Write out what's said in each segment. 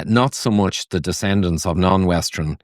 not so much the descendants of non-Western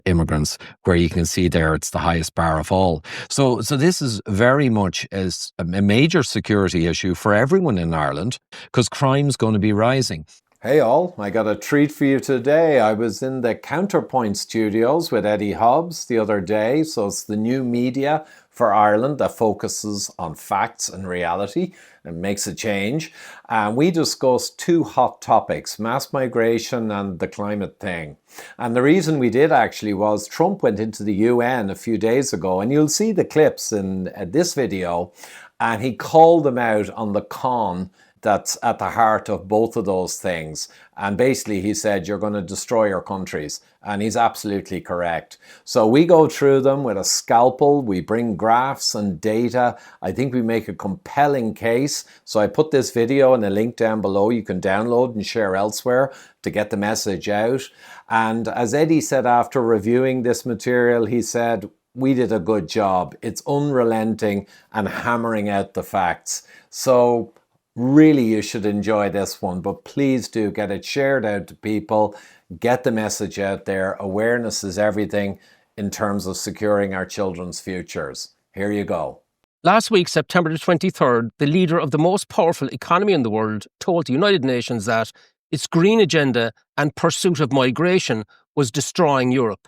immigrants, where you can see there it's the highest bar of all. So this is very much as a major security issue for everyone in Ireland, because crime's going to be rising. Hey all, I got a treat for you today. I was in the COUNTERPOINT studios with Eddie Hobbs the other day. So it's the new media for Ireland that focuses on facts and reality and makes a change. And we discussed two hot topics, mass migration and the climate thing. And the reason we did actually was Trump went into the UN a few days ago, and you'll see the clips in this video, and he called them out on the con that's at the heart of both of those things. And basically he said, you're going to destroy your countries. And he's absolutely correct. So we go through them with a scalpel. We bring graphs and data. I think we make a compelling case. So I put this video in a link down below. You can download and share elsewhere to get the message out. And as Eddie said after reviewing this material, he said, we did a good job. It's unrelenting and hammering out the facts. So really, you should enjoy this one, but please do get it shared out to people. Get the message out there. Awareness is everything in terms of securing our children's futures. Here you go. Last week, September the 23rd, the leader of the most powerful economy in the world told the United Nations that its green agenda and pursuit of migration was destroying Europe.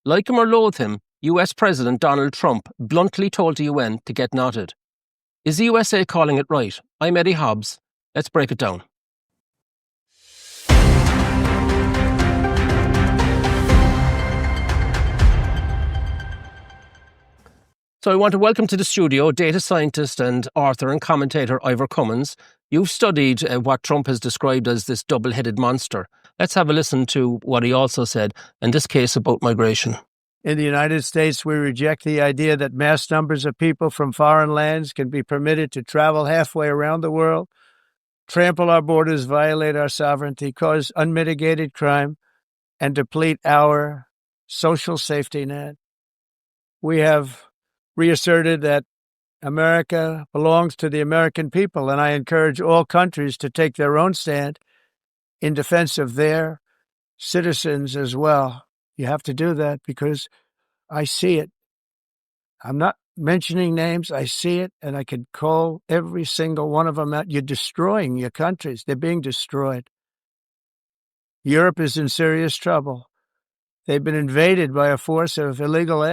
Like him or loathe him, US President Donald Trump bluntly told the UN to get knotted. Is the USA calling it right? I'm Eddie Hobbs. Let's break it down. So I want to welcome to the studio data scientist and author and commentator Ivor Cummins. You've studied what Trump has described as this double-headed monster. Let's have a listen to what he also said, in this case about migration. In the United States, we reject the idea that mass numbers of people from foreign lands can be permitted to travel halfway around the world, trample our borders, violate our sovereignty, cause unmitigated crime, and deplete our social safety net. We have reasserted that America belongs to the American people, and I encourage all countries to take their own stand in defense of their citizens as well. You have to do that because I see it. I'm not mentioning names. I see it, and I can call every single one of them out. You're destroying your countries. They're being destroyed. Europe is in serious trouble. They've been invaded by a force of illegal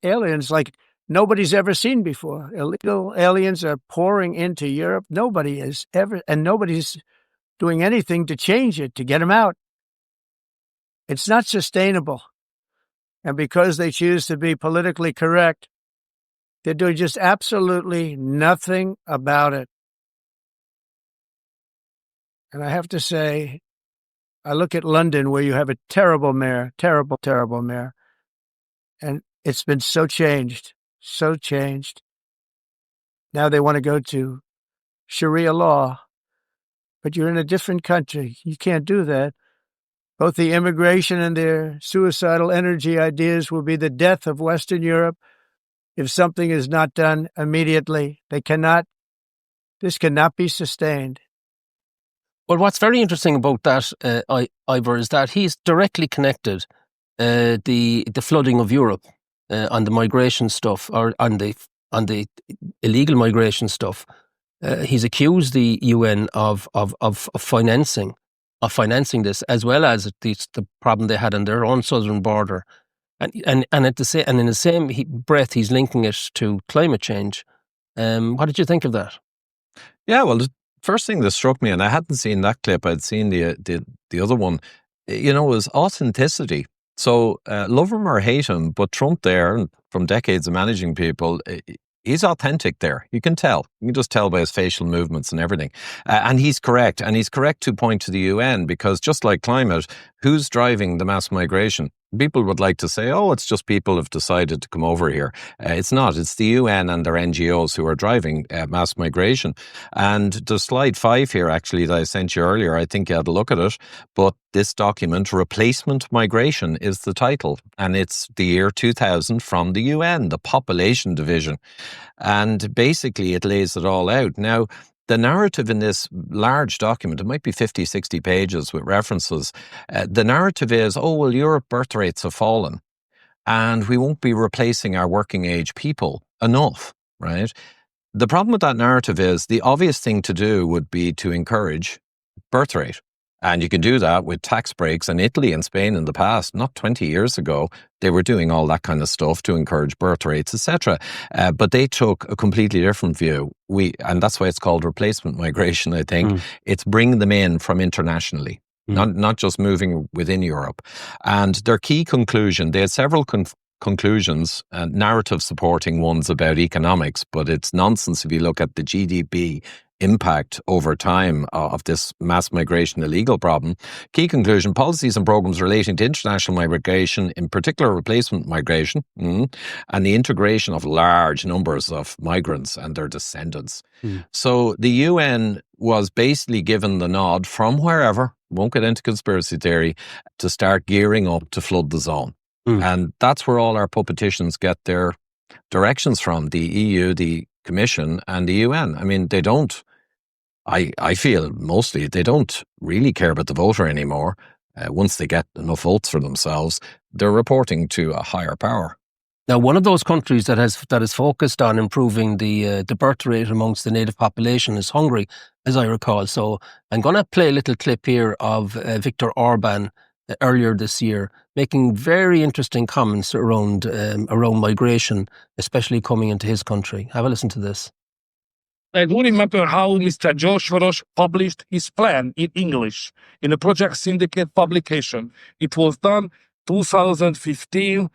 aliens like nobody's ever seen before. Illegal aliens are pouring into Europe. Nobody is ever, and nobody's doing anything to change it, to get them out. It's not sustainable. And because they choose to be politically correct, they're doing just absolutely nothing about it. And I have to say, I look at London where you have a terrible mayor, terrible mayor. And it's been so changed. Now they want to go to Sharia law, but you're in a different country. You can't do that. Both the immigration and their suicidal energy ideas will be the death of Western Europe if something is not done immediately. This cannot be sustained. Well, what's very interesting about that, Ivor, is that he's directly connected the flooding of Europe on the migration stuff, or on the illegal migration stuff. He's accused the UN of financing this, as well as the problem they had on their own southern border, and in the same breath he's linking it to climate change. What did you think of that? Yeah, well, the first thing that struck me, and I hadn't seen that clip, I'd seen the other one, was authenticity. So love him or hate him, but Trump there, from decades of managing people, he's authentic there. You can tell. You can just tell by his facial movements and everything. And he's correct. And he's correct to point to the UN, because just like climate, who's driving the mass migration? People would like to say, oh, it's just people have decided to come over here. It's not. It's the UN and their NGOs who are driving mass migration. And the slide 5 here, actually, that I sent you earlier, I think you had a look at it. But this document, Replacement Migration, is the title. And it's the year 2000 from the UN, the Population Division. And basically, it lays it all out. Now, the narrative in this large document, it might be 50, 60 pages with references. The narrative is, oh, well, Europe birth rates have fallen and we won't be replacing our working age people enough, right? The problem with that narrative is the obvious thing to do would be to encourage birth rate. And you can do that with tax breaks. And Italy and Spain in the past, not 20 years ago, they were doing all that kind of stuff to encourage birth rates, etc. But they took a completely different view. And that's why it's called replacement migration, I think. It's bringing them in from internationally, not just moving within Europe. And their key conclusion, they had several conclusions, narrative supporting ones about economics, but it's nonsense if you look at the GDP impact over time of this mass migration illegal problem. Key conclusion, policies and programs relating to international migration, in particular replacement migration, and the integration of large numbers of migrants and their descendants. So the UN was basically given the nod from wherever, won't get into conspiracy theory, to start gearing up to flood the zone. And that's where all our politicians get their directions from, the EU, the Commission and the UN. I mean, they don't, I feel mostly, they don't really care about the voter anymore. Once they get enough votes for themselves, they're reporting to a higher power. Now, one of those countries that is focused on improving the birth rate amongst the native population is Hungary, as I recall. So I'm going to play a little clip here of Viktor Orban earlier this year, making very interesting comments around migration, especially coming into his country. Have a listen to this. I do remember how Mr. George Soros published his plan in English in a Project Syndicate publication. It was done 2015,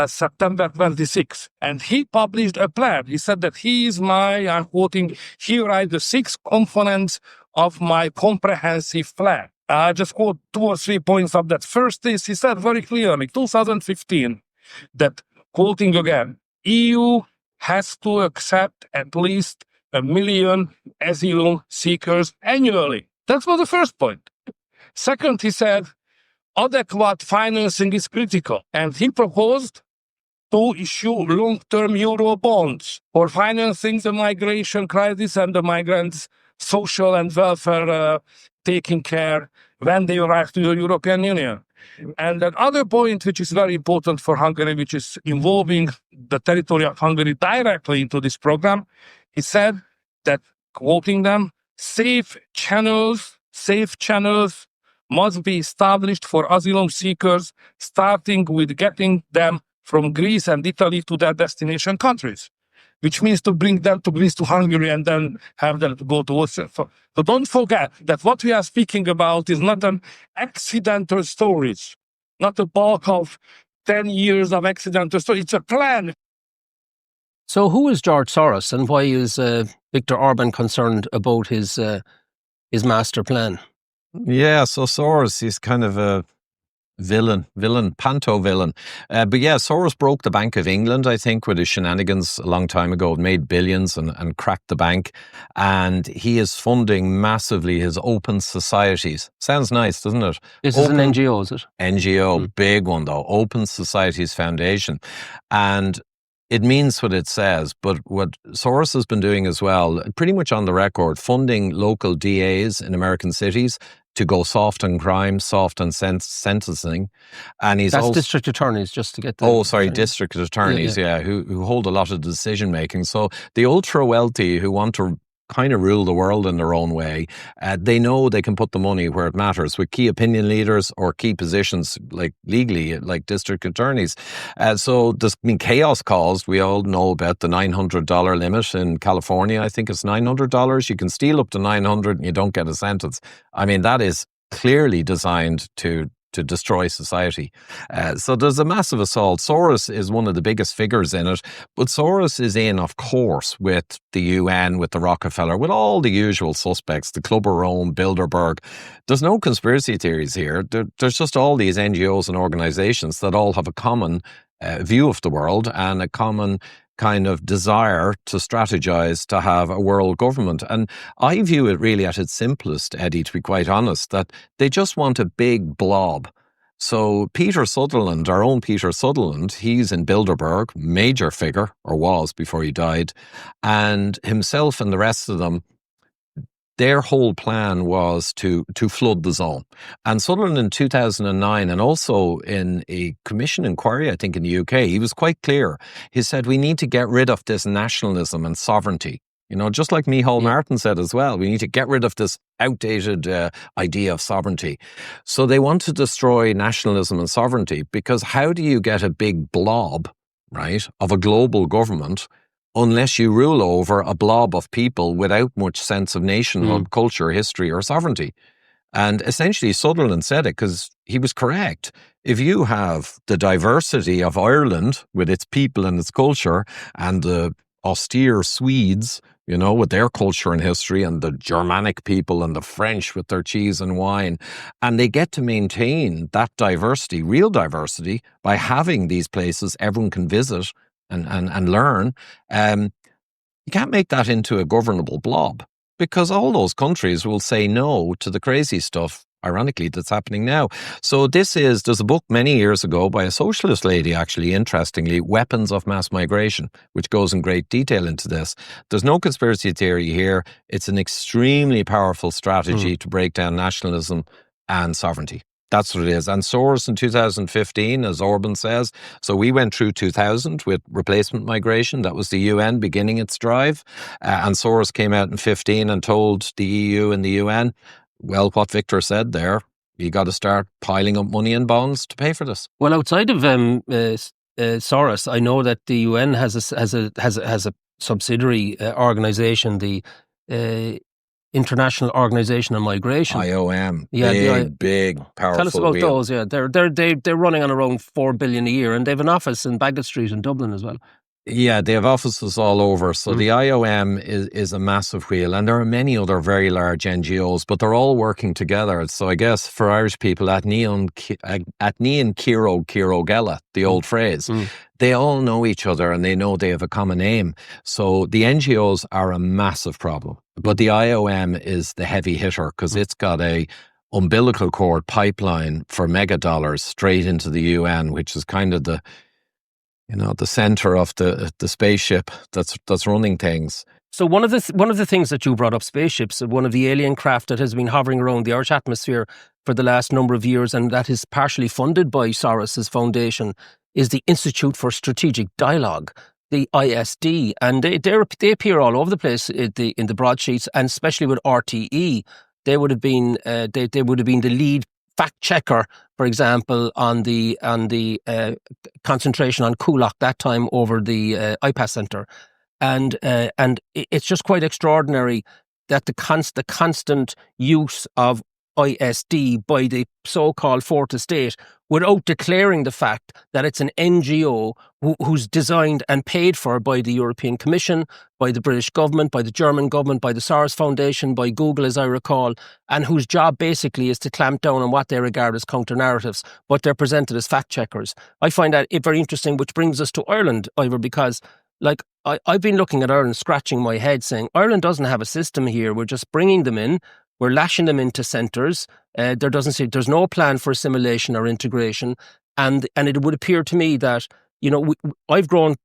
September 26. And he published a plan. He said that I'm quoting, he writes the 6 components of my comprehensive plan. I just quote 2 or 3 points of that. First is, he said very clearly, 2015, that, quoting again, EU has to accept at least 1 million asylum seekers annually. That was the first point. Second, he said, adequate financing is critical. And he proposed to issue long-term euro bonds for financing the migration crisis and the migrants' social and welfare taking care when they arrive to the European Union. And another point which is very important for Hungary, which is involving the territory of Hungary directly into this program, he said that, quoting them, safe channels must be established for asylum seekers, starting with getting them from Greece and Italy to their destination countries, which means to bring them to Greece, to Hungary, and then have them to go to Austria. So don't forget that what we are speaking about is not an accidental stories, not a bulk of 10 years of accidental stories. It's a plan. So who is George Soros, and why is Viktor Orban concerned about his master plan? Yeah, so Soros is kind of a panto-villain. But yeah, Soros broke the Bank of England, I think, with his shenanigans a long time ago, made billions and cracked the bank. And he is funding massively his open societies. Sounds nice, doesn't it? This is an NGO, is it? NGO, big one though, Open Societies Foundation. And it means what it says, but what Soros has been doing as well, pretty much on the record, funding local DAs in American cities to go soft on crime, soft on sentencing. And he's That's district attorneys, just to get the... Oh, sorry, district attorneys, who hold a lot of decision making. So the ultra wealthy who want to kind of rule the world in their own way, they know they can put the money where it matters with key opinion leaders or key positions, like legally, like district attorneys. So there's been chaos caused. We all know about the $900 limit in California. I think it's $900. You can steal up to $900 and you don't get a sentence. I mean, that is clearly designed to destroy society. So there's a massive assault. Soros is one of the biggest figures in it, but Soros is in, of course, with the UN, with the Rockefeller, with all the usual suspects, the Club of Rome, Bilderberg. There's no conspiracy theories here. There's just all these NGOs and organizations that all have a common view of the world and a common kind of desire to strategize to have a world government. And I view it really at its simplest, Eddie, to be quite honest, that they just want a big blob. So Peter Sutherland, our own Peter Sutherland, he's in Bilderberg, major figure, or was before he died, and himself and the rest of them, their whole plan was to flood the zone. And Sutherland in 2009, and also in a commission inquiry, I think in the UK, he was quite clear. He said, we need to get rid of this nationalism and sovereignty. Just like Micheál Martin said as well, we need to get rid of this outdated idea of sovereignty. So they want to destroy nationalism and sovereignty, because how do you get a big blob, right, of a global government unless you rule over a blob of people without much sense of nationhood, culture, history, or sovereignty? And essentially, Sutherland said it because he was correct. If you have the diversity of Ireland with its people and its culture, and the austere Swedes, with their culture and history, and the Germanic people and the French with their cheese and wine, and they get to maintain that diversity, real diversity, by having these places everyone can visit and learn, you can't make that into a governable blob, because all those countries will say no to the crazy stuff, ironically, that's happening now. So there's a book many years ago by a socialist lady, actually, interestingly, Weapons of Mass Migration, which goes in great detail into this. There's no conspiracy theory here. It's an extremely powerful strategy to break down nationalism and sovereignty. That's what it is. And Soros in 2015, as Orban says. So we went through 2000 with replacement migration. That was the UN beginning its drive. And Soros came out in 15 and told the EU and the UN, well, what Victor said there, you got to start piling up money and bonds to pay for this. Well, outside of Soros, I know that the UN has a subsidiary organisation, the International Organization on Migration, IOM, big, powerful. Tell us about wheel. those. Yeah, they're running on around $4 billion a year, and they have an office in Baggot Street in Dublin as well. Yeah, they have offices all over. So the IOM is a massive wheel, and there are many other very large NGOs, but they're all working together. So I guess for Irish people, at Níon Ciro Gela, the old phrase, they all know each other and they know they have a common aim. So the NGOs are a massive problem, but the IOM is the heavy hitter, because it's got a umbilical cord pipeline for mega dollars straight into the UN, which is kind of the center of the spaceship that's running things. So one of the things that you brought up, spaceships, one of the alien craft that has been hovering around the Irish atmosphere for the last number of years, and that is partially funded by Soros's foundation, is the Institute for Strategic Dialogue, the ISD, and they appear all over the place in the broadsheets, and especially with RTE, they would have been they would have been the lead fact checker, for example, on the concentration on Kulak that time over the IPAS Centre, and it's just quite extraordinary that the constant use of ISD by the so-called fourth estate without declaring the fact that it's an NGO who's designed and paid for by the European Commission, by the British government, by the German government, by the Soros Foundation, by Google, as I recall, and whose job basically is to clamp down on what they regard as counter-narratives, but they're presented as fact-checkers. I find that very interesting, which brings us to Ireland, Ivor, because I've been looking at Ireland, scratching my head, saying Ireland doesn't have a system here. We're just bringing them in. We're lashing them into centres. There's no plan for assimilation or integration, and it would appear to me that I've grown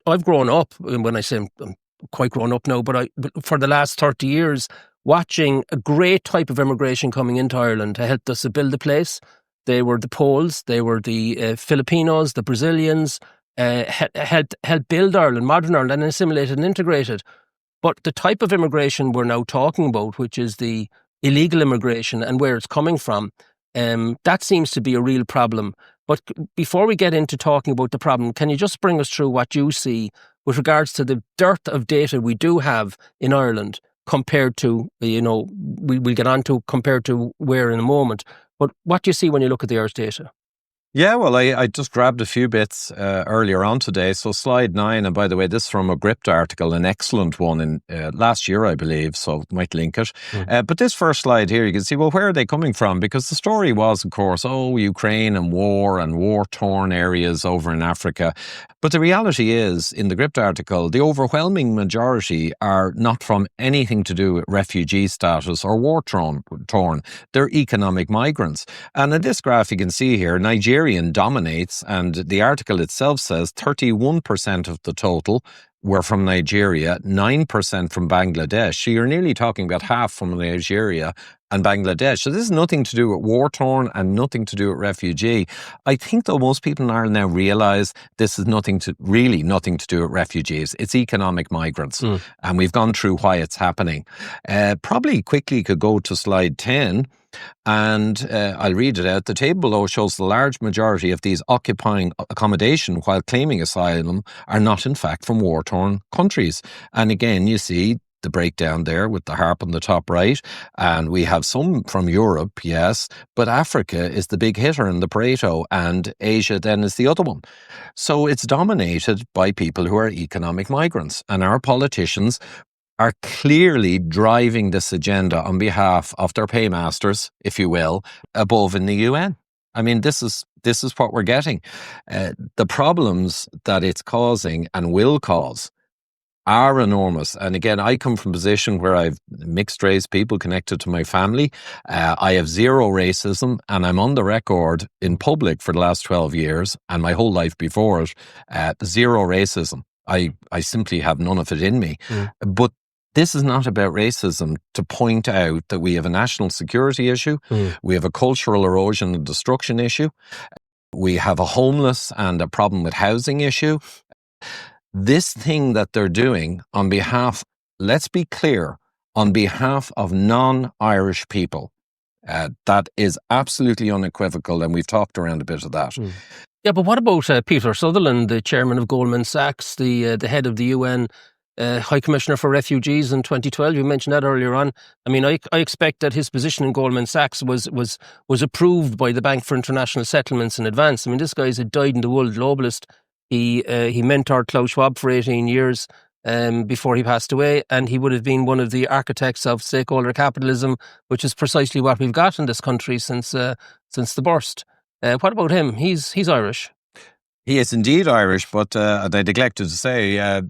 up. When I say I'm quite grown up now, but for the last 30 years watching a great type of immigration coming into Ireland to help us to build the place. They were the Poles, they were the Filipinos, the Brazilians, helped build Ireland, modern Ireland, and assimilated and integrated. But the type of immigration we're now talking about, which is the illegal immigration and where it's coming from, that seems to be a real problem. But before we get into talking about the problem, can you just bring us through what you see with regards to the dearth of data we do have in Ireland compared to, we'll get on to compared to where in a moment. But what do you see when you look at the Irish data? Yeah, well, I just grabbed a few bits earlier on today. So slide 9, and by the way, this is from a Gript article, an excellent one in last year, I believe, so might link it. But this first slide here, you can see, well, where are they coming from? Because the story was, of course, Ukraine and war-torn areas over in Africa. But the reality is, in the Gript article, the overwhelming majority are not from anything to do with refugee status or war-torn. They're economic migrants. And in this graph, you can see here, Nigeria dominates, and the article itself says 31% of the total, were from Nigeria, 9% from Bangladesh. So you're nearly talking about half from Nigeria and Bangladesh. So this is nothing to do with war-torn and nothing to do with refugee. I think, though, most people in Ireland now realise this is nothing to do with refugees. It's economic migrants. And we've gone through why it's happening. Probably quickly could go to slide 10. And I'll read it out. The table below shows the large majority of these occupying accommodation while claiming asylum are not in fact from war-torn countries. And again, you see the breakdown there with the harp on the top right. And we have some from Europe, yes, but Africa is the big hitter in the Pareto, and Asia then is the other one. So it's dominated by people who are economic migrants. And our politicians are clearly driving this agenda on behalf of their paymasters, if you will, above in the UN. I mean, this is what we're getting. The problems that it's causing and will cause are enormous. And again, I come from a position where I've mixed race people connected to my family. I have zero racism, and I'm on the record in public for the last 12 years and my whole life before it, zero racism. I simply have none of it in me. But this is not about racism to point out that we have a national security issue, we have a cultural erosion and destruction issue, we have a homeless and a problem with housing issue. This thing that they're doing on behalf, let's be clear, on behalf of non-Irish people, that is absolutely unequivocal, and we've talked around a bit of that. Yeah, but what about Peter Sutherland, the chairman of Goldman Sachs, the head of the UN High Commissioner for Refugees in 2012? You mentioned that earlier on. I mean, I expect that his position in Goldman Sachs was approved by the Bank for International Settlements in advance. I mean, this guy's a dyed-in-the-wool globalist. He mentored Klaus Schwab for 18 years before he passed away, and he would have been one of the architects of stakeholder capitalism, which is precisely what we've got in this country since the burst. What about him? He's Irish. He is indeed Irish, but I neglected to say,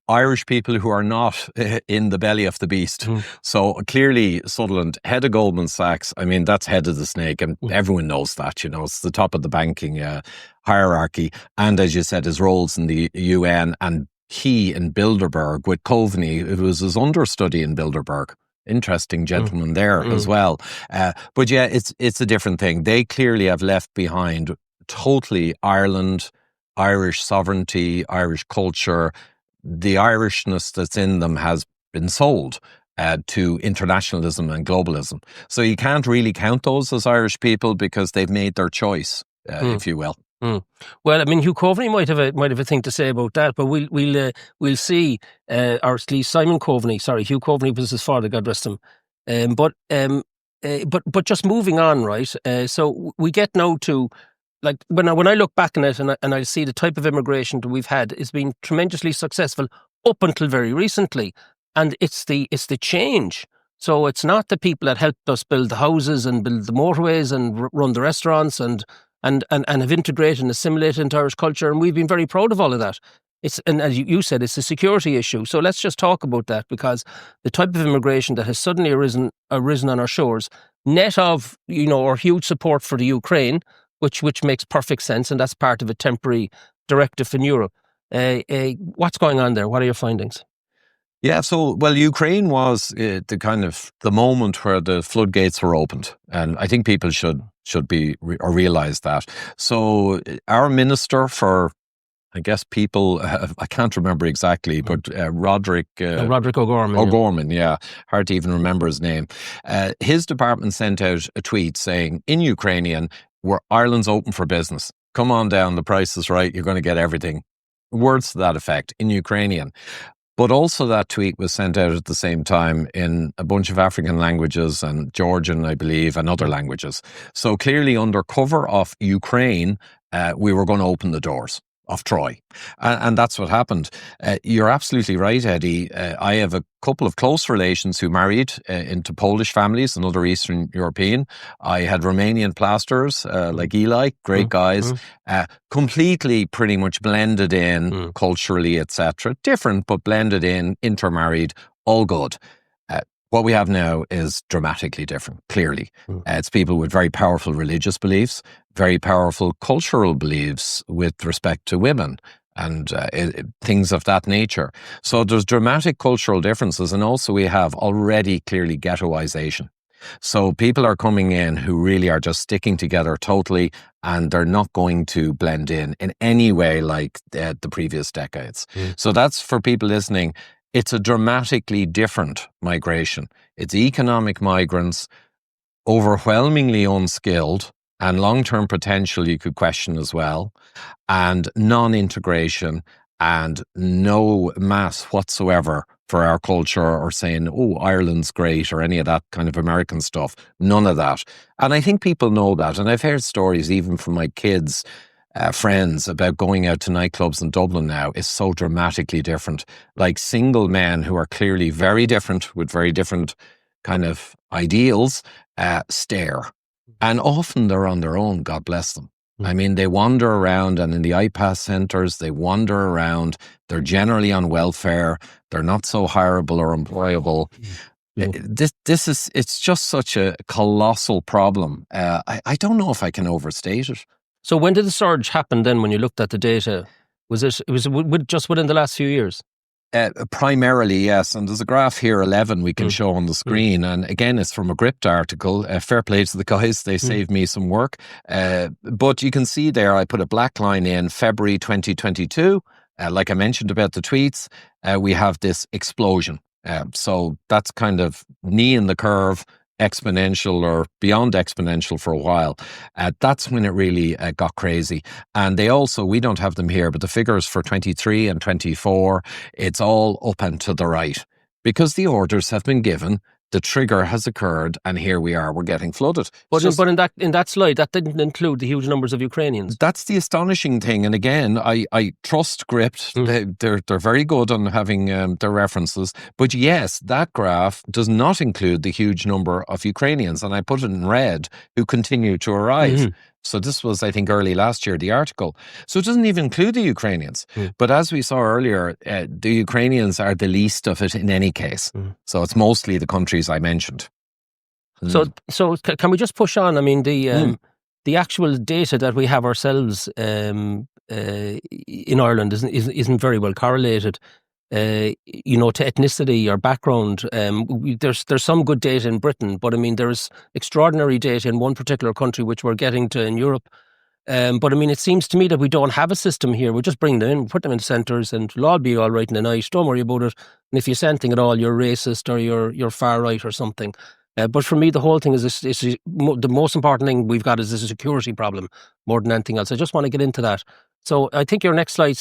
Irish people who are not in the belly of the beast. So clearly Sutherland, head of Goldman Sachs, I mean, that's head of the snake, and everyone knows that, it's the top of the banking hierarchy. And as you said, his roles in the UN, and he in Bilderberg with Coveney, it was his understudy in Bilderberg. Interesting gentleman there as well. But yeah, it's a different thing. They clearly have left behind totally Ireland, Irish sovereignty, Irish culture. The Irishness that's in them has been sold to internationalism and globalism. So you can't really count those as Irish people because they've made their choice, if you will. Well, I mean, Hugh Coveney might have a thing to say about that, but we'll see. Or at least Simon Coveney. Sorry, Hugh Coveney was his father, God rest him. But just moving on, right? So we get now to, like, when I look back on it and I see the type of immigration that we've had is been tremendously successful up until very recently, and it's the change. So it's not the people that helped us build the houses and build the motorways and run the restaurants and have integrated and assimilated into Irish culture, and we've been very proud of all of that. And as you said, it's a security issue. So let's just talk about that, because the type of immigration that has suddenly arisen on our shores, net of our huge support for the Ukraine, which makes perfect sense, and that's part of a temporary directive in Europe. What's going on there? What are your findings? Yeah, so, well, Ukraine was the moment where the floodgates were opened, and I think people should be or realise that. So our minister for, I guess, people, I can't remember exactly, but Roderick O'Gorman. O'Gorman, yeah, hard to even remember his name. His department sent out a tweet saying, in Ukrainian, Ireland's open for business. Come on down, the price is right, you're going to get everything. Words to that effect in Ukrainian. But also that tweet was sent out at the same time in a bunch of African languages and Georgian, I believe, and other languages. So clearly under cover of Ukraine, we were going to open the doors of Troy. And that's what happened. You're absolutely right, Eddie. I have a couple of close relations who married into Polish families, another Eastern European. I had Romanian plasterers like Eli, great guys, completely pretty much blended in culturally, etc. Different, but blended in, intermarried, all good. What we have now is dramatically different, clearly. It's people with very powerful religious beliefs, very powerful cultural beliefs with respect to women. things of that nature. So there's dramatic cultural differences, and also we have already clearly ghettoization. So people are coming in who really are just sticking together totally, and they're not going to blend in any way like the previous decades. So that's, for people listening, it's a dramatically different migration. It's economic migrants, overwhelmingly unskilled, and long-term potential you could question as well, and non-integration, and no mass whatsoever for our culture, or saying, oh, Ireland's great, or any of that kind of American stuff. None of that. And I think people know that. And I've heard stories even from my kids' friends about going out to nightclubs in Dublin now is so dramatically different. Like single men who are clearly very different, with very different kind of ideals, stare. And often they're on their own, God bless them. I mean, they wander around, and in the IPAS centres, they wander around. They're generally on welfare. They're not so hireable or employable. It's just such a colossal problem. I don't know if I can overstate it. So when did the surge happen then, when you looked at the data? Was it was just within the last few years? Primarily, yes. And there's a graph here, 11, we can show on the screen. And again, it's from a Gript article. Fair play to the guys. They saved me some work. But you can see there, I put a black line in February 2022. Like I mentioned about the tweets, we have this explosion. So that's kind of knee in the curve, exponential or beyond exponential for a while. That's when it really got crazy. And they also, we don't have them here, but the figures for 23 and 24, it's all up and to the right, because the orders have been given, the trigger has occurred, and here we are, we're getting flooded. But in that slide, that didn't include the huge numbers of Ukrainians. That's the astonishing thing. And again, I trust Gript. They're very good on having their references. But yes, that graph does not include the huge number of Ukrainians. And I put it in red, who continue to arrive. So this was, I think, early last year, the article. So it doesn't even include the Ukrainians. But as we saw earlier, the Ukrainians are the least of it in any case. So it's mostly the countries I mentioned. So can we just push on? I mean, the actual data that we have ourselves in Ireland isn't very well correlated. To ethnicity or background. There's some good data in Britain, but I mean, there's extraordinary data in one particular country, which we're getting to in Europe. But I mean, it seems to me that we don't have a system here. We just bring them in, put them in centres, and it'll all be all right in the night. Don't worry about it. And if you say anything at all, you're racist or you're far right or something. But for me, the whole thing is the most important thing we've got is a security problem more than anything else. I just want to get into that. So I think your next slide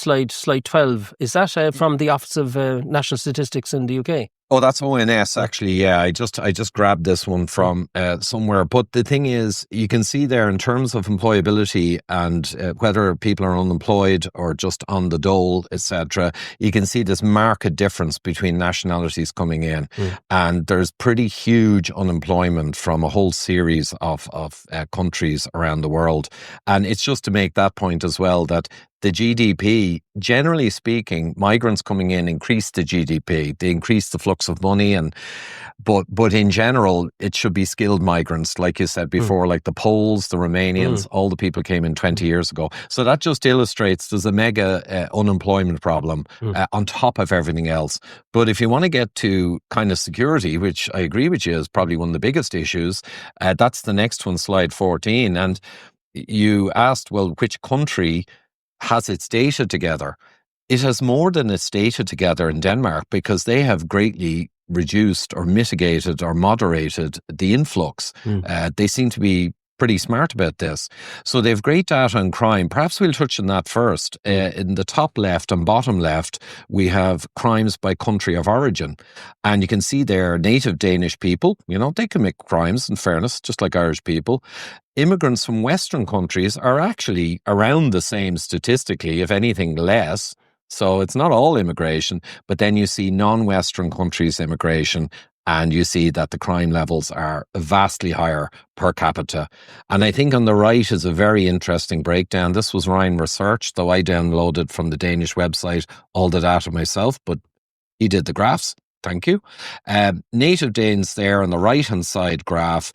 12, is that from the Office of National Statistics in the UK? Oh, that's ONS, actually. Yeah, I just grabbed this one from somewhere. But the thing is, you can see there in terms of employability and whether people are unemployed or just on the dole, etc., you can see this marked difference between nationalities coming in. And there's pretty huge unemployment from a whole series of countries around the world. And it's just to make that point as well, that the GDP, generally speaking, migrants coming in increase the GDP. They increase the flux of money, but in general, it should be skilled migrants, like you said before, like the Poles, the Romanians, all the people came in 20 years ago. So that just illustrates there's a mega unemployment problem on top of everything else. But if you want to get to kind of security, which I agree with you is probably one of the biggest issues, that's the next one, slide 14. And you asked, well, which country has its data together? It has more than its data together in Denmark, because they have greatly reduced or mitigated or moderated the influx. They seem to be pretty smart about this. So they have great data on crime. Perhaps we'll touch on that first. In the top left and bottom left, we have crimes by country of origin. And you can see there, native Danish people, they commit crimes, in fairness, just like Irish people. Immigrants from Western countries are actually around the same statistically, if anything less. So it's not all immigration, but then you see non-Western countries immigration, and you see that the crime levels are vastly higher per capita. And I think on the right is a very interesting breakdown. This was Ryan Research, though I downloaded from the Danish website all the data myself, but he did the graphs. Thank you. Native Danes there on the right-hand side graph,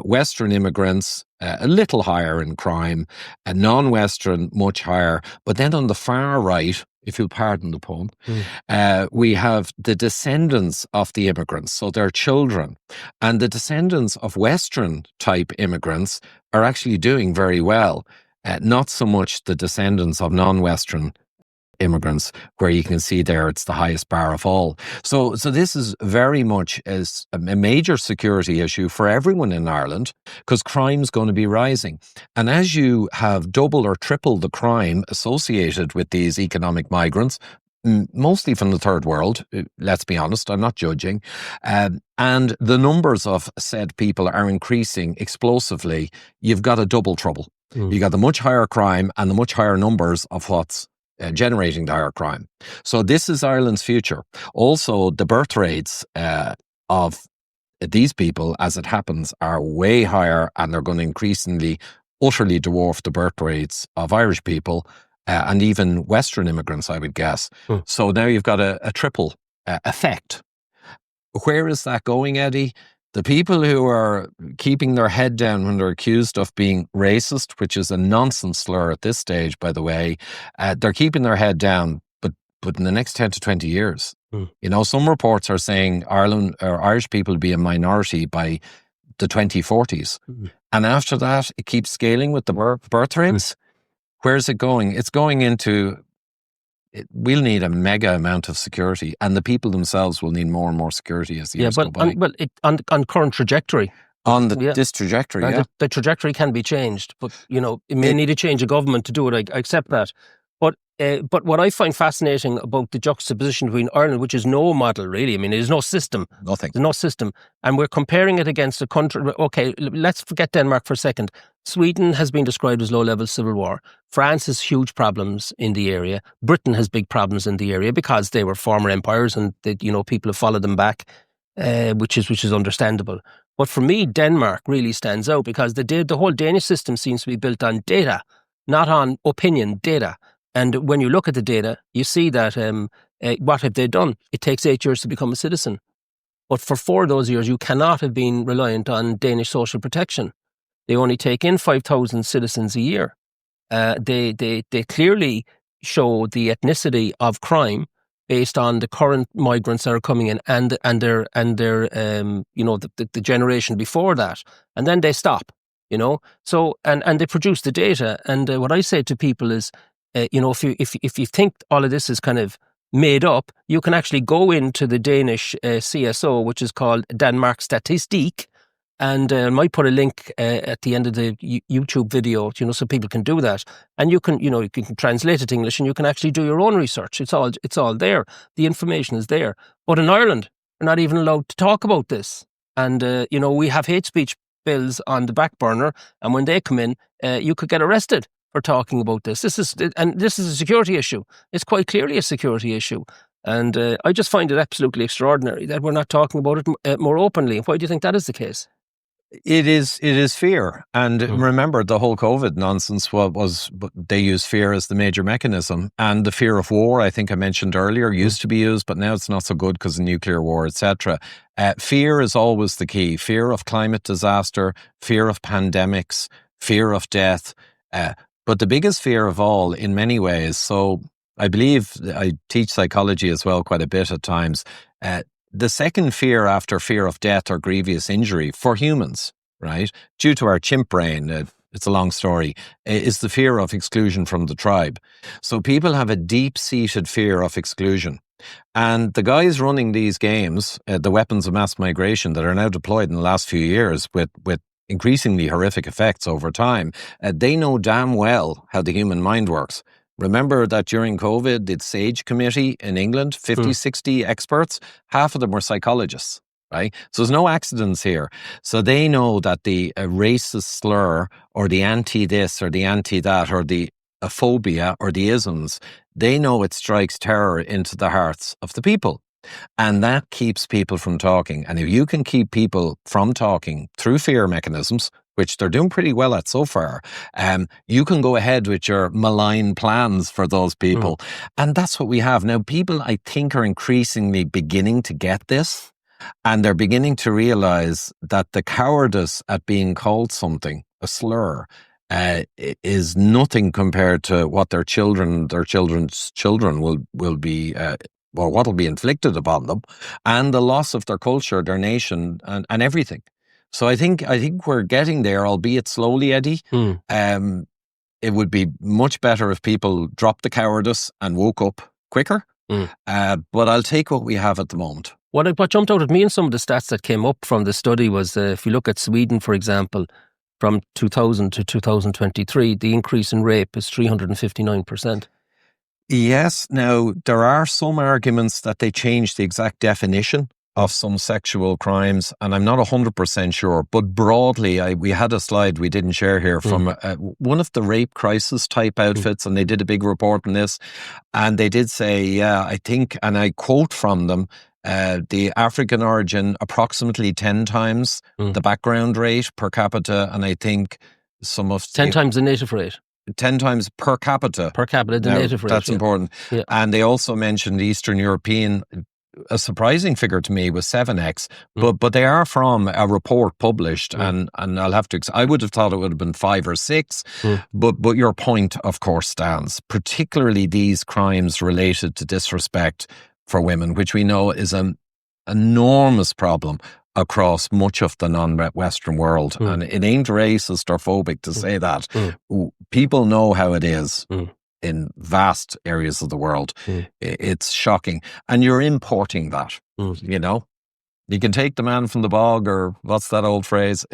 Western immigrants a little higher in crime, non-Western much higher. But then on the far right, if you'll pardon the pun, we have the descendants of the immigrants, so their children. And the descendants of Western type immigrants are actually doing very well. Not so much the descendants of non-Western immigrants, where you can see there it's the highest bar of all. So this is very much as a major security issue for everyone in Ireland, because crime's going to be rising. And as you have double or triple the crime associated with these economic migrants, mostly from the third world, let's be honest, I'm not judging, and the numbers of said people are increasing explosively, you've got a double trouble. You got the much higher crime and the much higher numbers of what's generating the higher crime. So this is Ireland's future. Also, the birth rates of these people, as it happens, are way higher, and they're going to increasingly, utterly dwarf the birth rates of Irish people and even Western immigrants, I would guess. So now you've got a triple effect. Where is that going, Eddie? The people who are keeping their head down when they're accused of being racist, which is a nonsense slur at this stage, by the way, they're keeping their head down, but in the next 10 to 20 years. You know, some reports are saying Ireland or Irish people will be a minority by the 2040s. And after that, it keeps scaling with the birth rates. Where's it going? It's going into... We'll need a mega amount of security, and the people themselves will need more and more security as the years go by. On current trajectory. This trajectory, the trajectory can be changed, but you know, it may need a change of government to do it. I accept that. But what I find fascinating about the juxtaposition between Ireland, which is no model really, I mean, there's no system. Nothing. There's no system. And we're comparing it against a country. Okay, let's forget Denmark for a second. Sweden has been described as low-level civil war. France has huge problems in the area. Britain has big problems in the area because they were former empires, and people have followed them back, which is understandable. But for me, Denmark really stands out because the whole Danish system seems to be built on data, not on opinion, data. And when you look at the data, you see that what have they done? It takes 8 years to become a citizen. But for 4 of those years, you cannot have been reliant on Danish social protection. They only take in 5,000 citizens a year. They clearly show the ethnicity of crime based on the current migrants that are coming in and their the generation before that, and then they stop. So and they produce the data. And what I say to people is, if you think all of this is kind of made up, you can actually go into the Danish CSO, which is called Danmark Statistik, and I might put a link at the end of the YouTube video, so people can do that. And you can translate it to English, and you can actually do your own research. It's all there. The information is there. But in Ireland, we're not even allowed to talk about this. And we have hate speech bills on the back burner, and when they come in, you could get arrested for talking about this. This is a security issue. It's quite clearly a security issue. And I just find it absolutely extraordinary that we're not talking about it more openly. Why do you think that is the case? It is fear. And remember, the whole COVID nonsense was they use fear as the major mechanism. And the fear of war, I think I mentioned earlier, used to be used, but now it's not so good because of nuclear war, etc. Fear is always the key. Fear of climate disaster, fear of pandemics, fear of death. But the biggest fear of all, in many ways, so I believe I teach psychology as well quite a bit at times. The second fear after fear of death or grievous injury for humans, right, due to our chimp brain, it's a long story, is the fear of exclusion from the tribe. So people have a deep-seated fear of exclusion. And the guys running these games, the weapons of mass migration that are now deployed in the last few years with increasingly horrific effects over time, they know damn well how the human mind works. Remember that during COVID, the SAGE committee in England, 50, 60 experts, half of them were psychologists, right? So there's no accidents here. So they know that the racist slur or the anti-this or the anti-that or the phobia or the isms, they know it strikes terror into the hearts of the people. And that keeps people from talking. And if you can keep people from talking through fear mechanisms, which they're doing pretty well at so far, you can go ahead with your malign plans for those people. And that's what we have. Now, people, I think, are increasingly beginning to get this, and they're beginning to realize that the cowardice at being called something, a slur, is nothing compared to what their children's children will be, or what will be inflicted upon them, and the loss of their culture, their nation, and everything. So I think we're getting there, albeit slowly, Eddie. It would be much better if people dropped the cowardice and woke up quicker. But I'll take what we have at the moment. What jumped out at me in some of the stats that came up from the study was, if you look at Sweden, for example, from 2000 to 2023, the increase in rape is 359%. Yes. Now, there are some arguments that they changed the exact definition of some sexual crimes, and I'm not 100% sure, but broadly, we had a slide we didn't share here from one of the rape crisis type outfits, and they did a big report on this, and they did say, I think, and I quote from them, the African origin approximately 10 times the background rate per capita, and I think some of 10 times the native rate. 10 times per capita. Per capita, the native rate. That's important. Yeah. And they also mentioned Eastern European. A surprising figure to me was 7x, but they are from a report published, and I'll have to. I would have thought it would have been 5 or 6, but your point, of course, stands. Particularly these crimes related to disrespect for women, which we know is an enormous problem across much of the non-Western world, and it ain't racist or phobic to say that. People know how it is. In vast areas of the world. It's shocking. And you're importing that, you know? You can take the man from the bog, or what's that old phrase?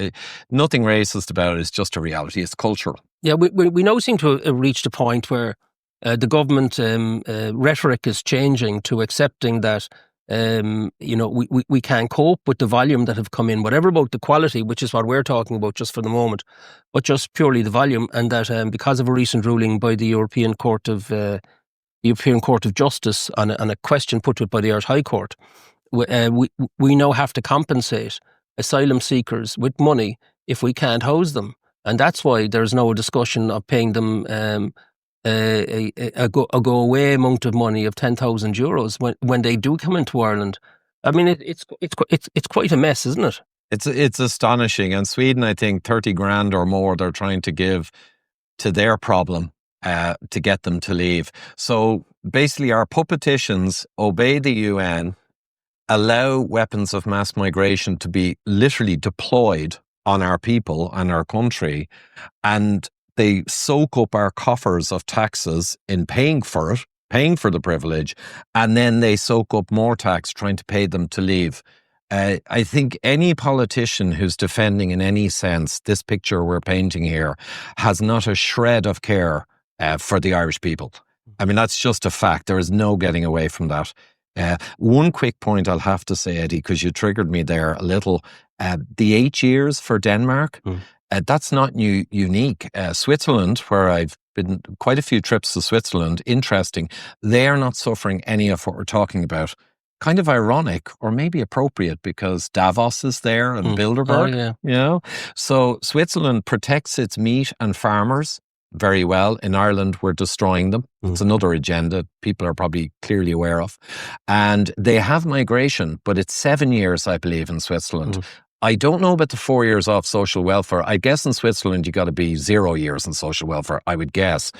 Nothing racist about it. It's just a reality. It's cultural. Yeah, we now seem to have reached a point where the government rhetoric is changing to accepting that we can't cope with the volume that have come in, whatever about the quality, which is what we're talking about just for the moment, but just purely the volume, and that because of a recent ruling by the European Court of Justice on a question put to it by the Irish High Court, we now have to compensate asylum seekers with money if we can't house them, and that's why there's no discussion of paying them a go away amount of money of €10,000 when they do come into Ireland. I mean, it's quite a mess, isn't it? It's astonishing. And Sweden, I think 30 grand or more they're trying to give to their problem to get them to leave. So basically, our puppeticians obey the UN, allow weapons of mass migration to be literally deployed on our people and our country, and they soak up our coffers of taxes in paying for it, paying for the privilege, and then they soak up more tax trying to pay them to leave. I think any politician who's defending in any sense this picture we're painting here has not a shred of care for the Irish people. I mean, that's just a fact. There is no getting away from that. One quick point I'll have to say, Eddie, because you triggered me there a little. The 8 years for Denmark, that's not unique. Switzerland, where I've been quite a few trips to Switzerland, interesting, they are not suffering any of what we're talking about. Kind of ironic, or maybe appropriate, because Davos is there and Bilderberg, you know. So Switzerland protects its meat and farmers very well. In Ireland, we're destroying them. It's another agenda people are probably clearly aware of. And they have migration, but it's 7 years, I believe, in Switzerland. I don't know about the 4 years off social welfare. I guess in Switzerland, you got to be 0 years in social welfare, I would guess.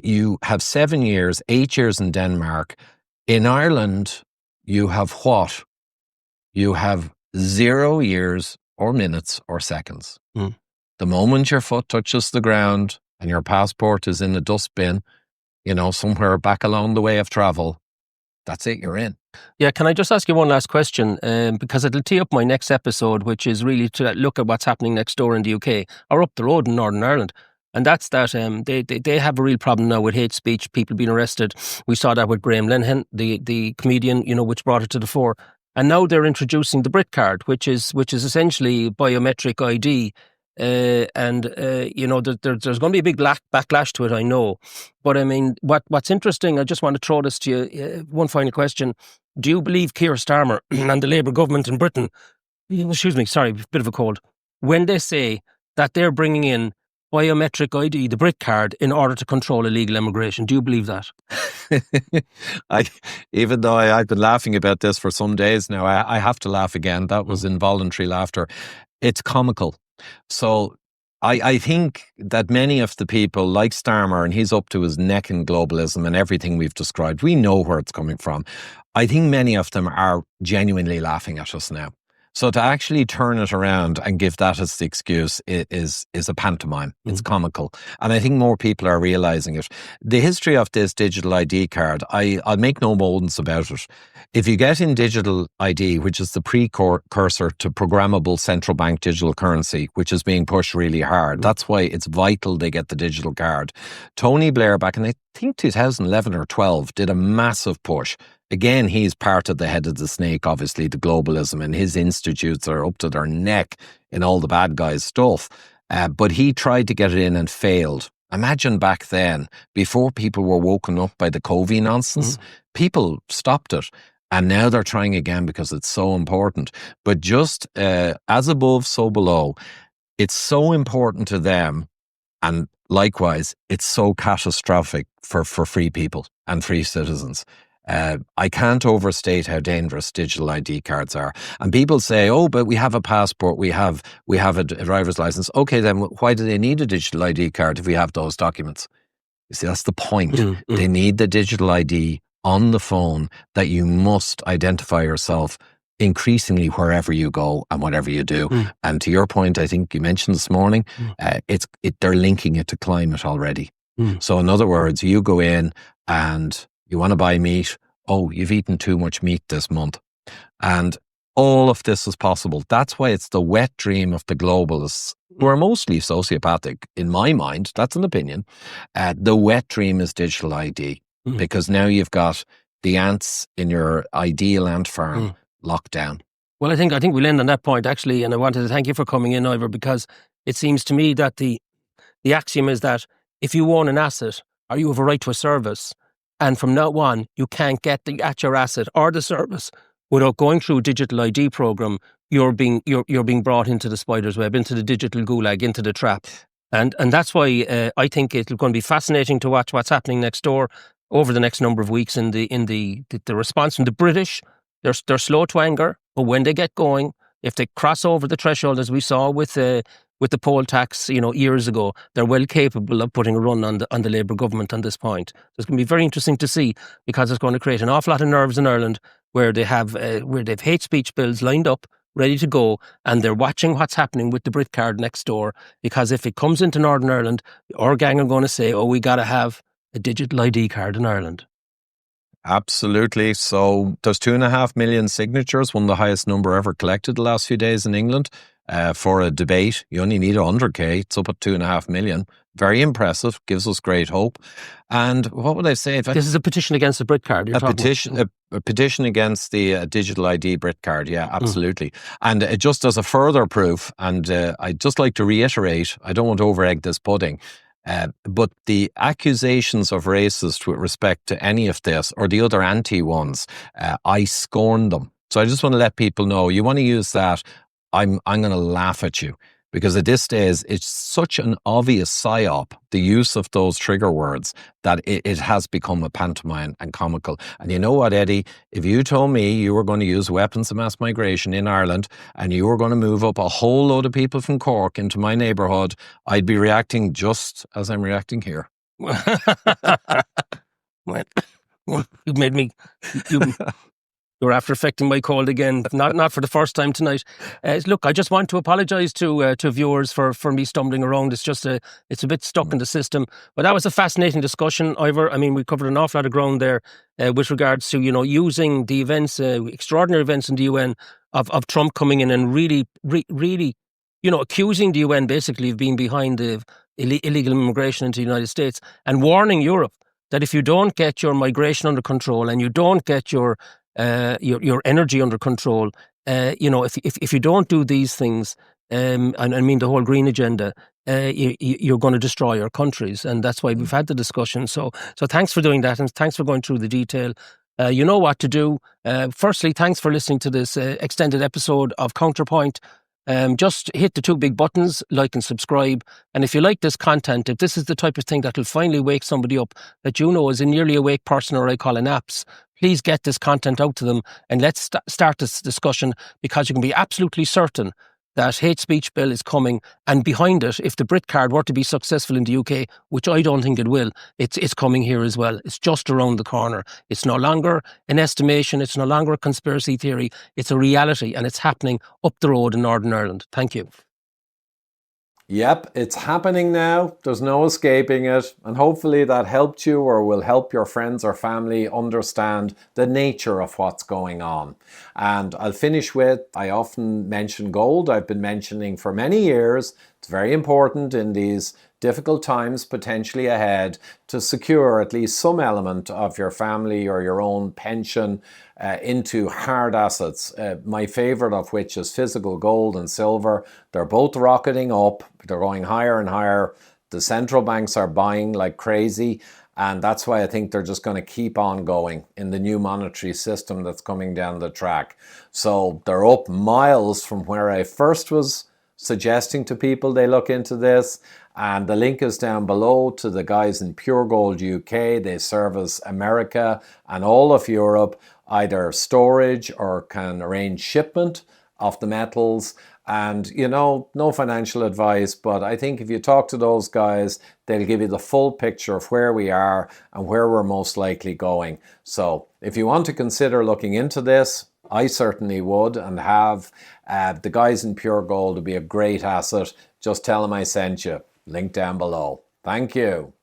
You have 7 years, 8 years in Denmark. In Ireland, you have what? You have 0 years or minutes or seconds. The moment your foot touches the ground and your passport is in a dustbin, you know, somewhere back along the way of travel, that's it, you're in. Yeah, can I just ask you one last question? Because it'll tee up my next episode, which is really to look at what's happening next door in the UK or up the road in Northern Ireland. And that's that they have a real problem now with hate speech, people being arrested. We saw that with Graham Linehan, the comedian, you know, which brought it to the fore. And now they're introducing the Brit card, which is essentially biometric ID. You know, there's going to be a big backlash to it, I know. But I mean, what's interesting, I just want to throw this to you. One final question. Do you believe Keir Starmer and the Labour government in Britain, excuse me, sorry, bit of a cold, when they say that they're bringing in biometric ID, the BRIC card, in order to control illegal immigration. Do you believe that? Even though I've been laughing about this for some days now, I have to laugh again. That was involuntary laughter. It's comical. So I think that many of the people like Starmer, and he's up to his neck in globalism and everything we've described, we know where it's coming from. I think many of them are genuinely laughing at us now. So to actually turn it around and give that as the excuse is a pantomime. It's comical. And I think more people are realizing it. The history of this digital ID card, I'll make no bones about it. If you get in digital ID, which is the precursor to programmable central bank digital currency, which is being pushed really hard, that's why it's vital they get the digital card. Tony Blair, back in I think 2011 or 12, did a massive push. Again, he's part of the head of the snake, obviously, the globalism, and his institutes are up to their neck in all the bad guys' stuff. But he tried to get it in and failed. Imagine back then, before people were woken up by the COVID nonsense, people stopped it. And now they're trying again because it's so important. But just as above, so below, it's so important to them. And likewise, it's so catastrophic for free people and free citizens. I can't overstate how dangerous digital ID cards are. And people say, oh, but we have a passport, we have a driver's license. Okay, then why do they need a digital ID card if we have those documents? You see, that's the point. They need the digital ID on the phone, that you must identify yourself increasingly wherever you go and whatever you do. And to your point, I think you mentioned this morning, they're linking it to climate already. So in other words, you go in and you want to buy meat. Oh, you've eaten too much meat this month. And all of this is possible. That's why it's the wet dream of the globalists, who are mostly sociopathic, in my mind. That's an opinion. The wet dream is digital ID, because now you've got the ants in your ideal ant farm locked down. Well, I think we'll end on that point, actually. And I wanted to thank you for coming in, Ivor, because it seems to me that the axiom is that if you own an asset or you have a right to a service, and from now on, you can't get at your asset or the service without going through a digital ID program, you're being brought into the spider's web, into the digital gulag, into the trap. And that's why I think it's going to be fascinating to watch what's happening next door over the next number of weeks in the response from the British. They're slow to anger, but when they get going, if they cross over the threshold, as we saw with the poll tax, years ago, they're well capable of putting a run on the Labour government on this point. So it's going to be very interesting to see, because it's going to create an awful lot of nerves in Ireland, where they've hate speech bills lined up, ready to go, and they're watching what's happening with the BRIC card next door. Because if it comes into Northern Ireland, our gang are going to say, "Oh, we got to have a digital ID card in Ireland." Absolutely. So there's 2.5 million signatures, one of the highest number ever collected the last few days in England. For a debate, you only need 100k. It's up at 2.5 million. Very impressive. Gives us great hope. And what would I say? This is a petition against the BRIC card. A petition against the digital ID BRIC card. Yeah, absolutely. And just as a further proof, and I'd just like to reiterate, I don't want to over-egg this pudding, but the accusations of racist with respect to any of this or the other anti ones, I scorn them. So I just want to let people know, you want to use that, I'm going to laugh at you, because at this stage, it's such an obvious psyop, the use of those trigger words, that it has become a pantomime and comical. And you know what, Eddie? If you told me you were going to use weapons of mass migration in Ireland and you were going to move up a whole load of people from Cork into my neighbourhood, I'd be reacting just as I'm reacting here. Well, you made me... You're after affecting my cold again, not for the first time tonight. Look, I just want to apologise to viewers for me stumbling around. It's just it's a bit stuck in the system. But that was a fascinating discussion, Ivor. I mean, we covered an awful lot of ground there with regards to using the events, extraordinary events in the UN of Trump coming in and really, accusing the UN basically of being behind the illegal immigration into the United States, and warning Europe that if you don't get your migration under control and you don't get your energy under control, if you don't do these things, and I mean the whole green agenda, you're going to destroy your countries, and that's why we've had the discussion. So thanks for doing that, and thanks for going through the detail. You know what to do. Firstly, thanks for listening to this extended episode of Counterpoint. Just hit the two big buttons, like and subscribe. And if you like this content, if this is the type of thing that will finally wake somebody up that you know is a nearly awake person, or I call an apps, please get this content out to them, and let's start this discussion, because you can be absolutely certain that hate speech bill is coming, and behind it, if the Brit card were to be successful in the UK, which I don't think it will, it's coming here as well. It's just around the corner. It's no longer an estimation. It's no longer a conspiracy theory. It's a reality, and it's happening up the road in Northern Ireland. Thank you. Yep, it's happening now. There's no escaping it. And hopefully that helped you, or will help your friends or family understand the nature of what's going on. And I'll finish with, I often mention gold. I've been mentioning for many years. It's very important in these difficult times potentially ahead to secure at least some element of your family or your own pension into hard assets, my favorite of which is physical gold and silver. They're both rocketing up. They're going higher and higher. The central banks are buying like crazy. And that's why I think they're just going to keep on going in the new monetary system that's coming down the track. So they're up miles from where I first was suggesting to people they look into this. And the link is down below to the guys in Pure Gold UK. They service America and all of Europe, either storage or can arrange shipment of the metals. And, you know, no financial advice, but I think if you talk to those guys, they'll give you the full picture of where we are and where we're most likely going. So if you want to consider looking into this, I certainly would, and have the guys in Pure Gold would be a great asset. Just tell them I sent you. Link down below. Thank you.